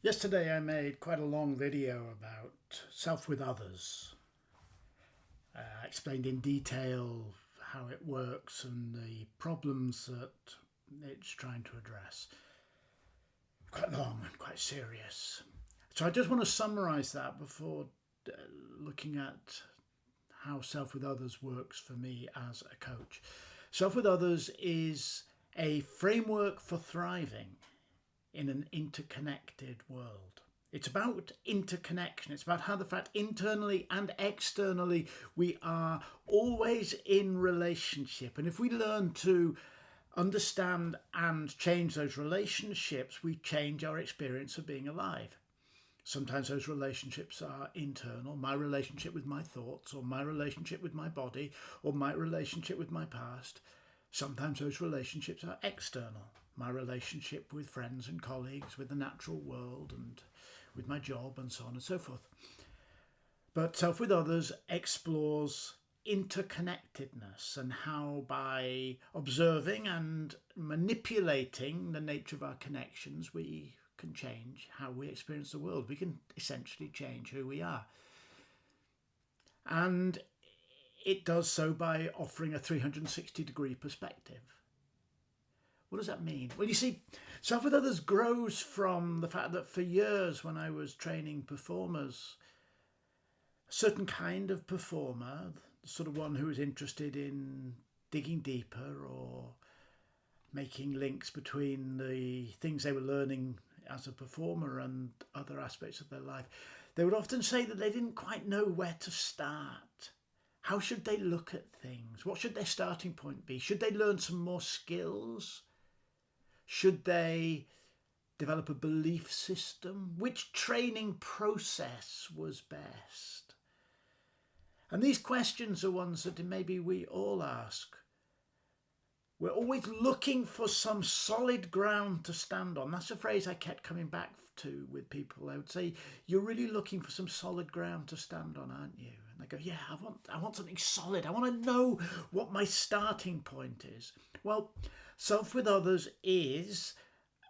Yesterday I made quite a long video about self with others. I explained in detail how it works and the problems that it's trying to address. Quite long and quite serious. So I just want to summarise that before uh, looking at how self with others works for me as a coach. Self with others is a framework for thriving in an interconnected world. It's about interconnection. It's about how the fact internally and externally we are always in relationship. And if we learn to understand and change those relationships, we change our experience of being alive. Sometimes those relationships are internal, my relationship with my thoughts, or my relationship with my body, or my relationship with my past. Sometimes those relationships are external, my relationship with friends and colleagues, with the natural world, and with my job, and so on and so forth. But Self with Others explores interconnectedness and how, by observing and manipulating the nature of our connections, we can change how we experience the world. We can essentially change who we are. And it does so by offering a 360-degree perspective. What does that mean? Well, you see, Self with Others grows from the fact that for years when I was training performers, a certain kind of performer, the sort of one who was interested in digging deeper or making links between the things they were learning as a performer and other aspects of their life, they would often say that they didn't quite know where to start. How should they look at things? What should their starting point be? Should they learn some more skills? Should they develop a belief system? Which training process was best? And these questions are ones that maybe we all ask. We're always looking for some solid ground to stand on. That's a phrase I kept coming back to with people. I would say, you're really looking for some solid ground to stand on, aren't you? And they go, yeah, I want something solid. I want to know what my starting point is. Well, Self with Others is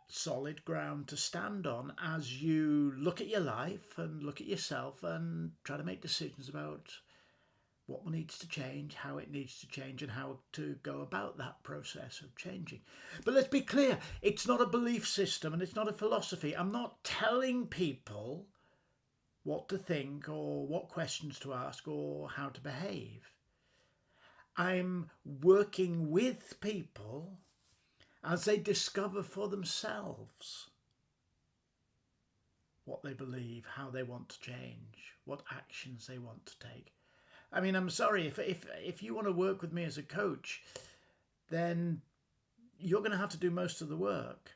solid ground to stand on as you look at your life and look at yourself and try to make decisions about what needs to change, how it needs to change, and how to go about that process of changing. But let's be clear, it's not a belief system and it's not a philosophy. I'm not telling people what to think or what questions to ask or how to behave. I'm working with people as they discover for themselves what they believe, how they want to change, what actions they want to take. I mean, I'm sorry, if you want to work with me as a coach, then you're going to have to do most of the work.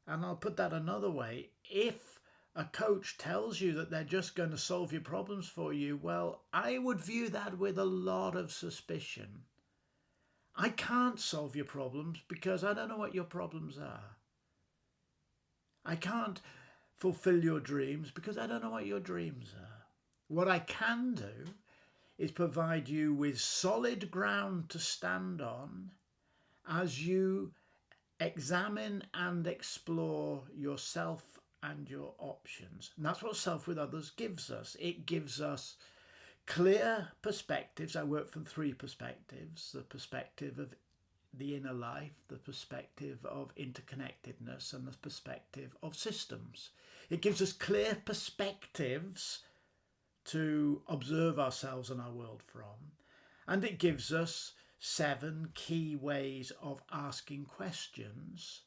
And I'll put that another way. If a coach tells you that they're just going to solve your problems for you, well, I would view that with a lot of suspicion. I can't solve your problems because I don't know what your problems are. I can't fulfill your dreams because I don't know what your dreams are. What I can do is provide you with solid ground to stand on as you examine and explore yourself and your options. And that's what Self with Others gives us. It gives us clear perspectives. I work from three perspectives: the perspective of the inner life, the perspective of interconnectedness, and the perspective of systems. It gives us clear perspectives to observe ourselves and our world from. And it gives us 7 key ways of asking questions,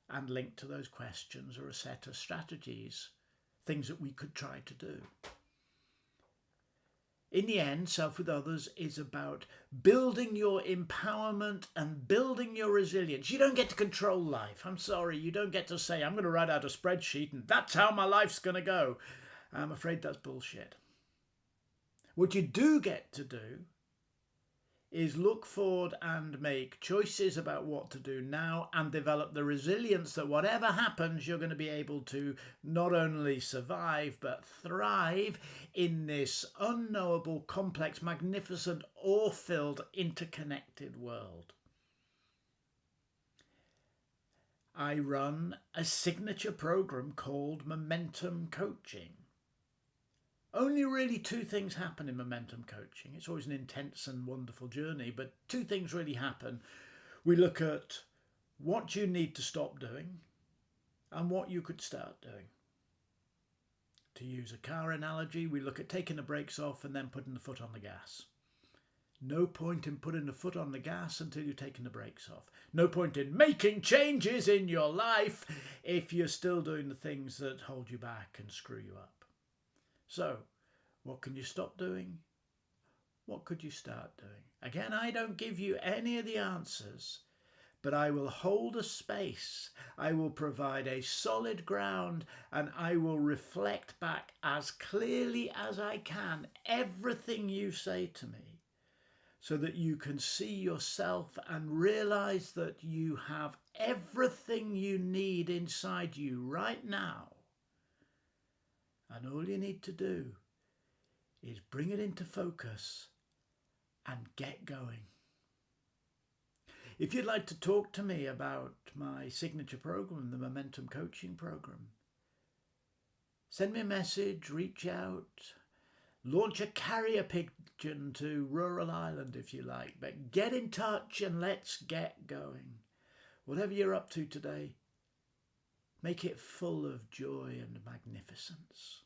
and linked to those questions are a set of strategies, things that we could try to do. In the end, Self with Others is about building your empowerment and building your resilience. You don't get to control life. I'm sorry, you don't get to say, I'm going to write out a spreadsheet and that's how my life's going to go. I'm afraid that's bullshit. What you do get to do is look forward and make choices about what to do now and develop the resilience that whatever happens, you're going to be able to not only survive but thrive in this unknowable, complex, magnificent, awe-filled, interconnected world. I run a signature program called Momentum Coaching. Only really two things happen in momentum coaching. It's always an intense and wonderful journey, but two things really happen. We look at what you need to stop doing and what you could start doing. To use a car analogy, we look at taking the brakes off and then putting the foot on the gas. No point in putting the foot on the gas until you've taken the brakes off. No point in making changes in your life if you're still doing the things that hold you back and screw you up. So, what can you stop doing? What could you start doing? Again, I don't give you any of the answers, but I will hold a space. I will provide a solid ground, and I will reflect back as clearly as I can everything you say to me, so that you can see yourself and realize that you have everything you need inside you right now. And all you need to do is bring it into focus and get going. If you'd like to talk to me about my signature program, the Momentum Coaching Program, send me a message, reach out, launch a carrier pigeon to rural Ireland if you like, but get in touch and let's get going. Whatever you're up to today, make it full of joy and magnificence.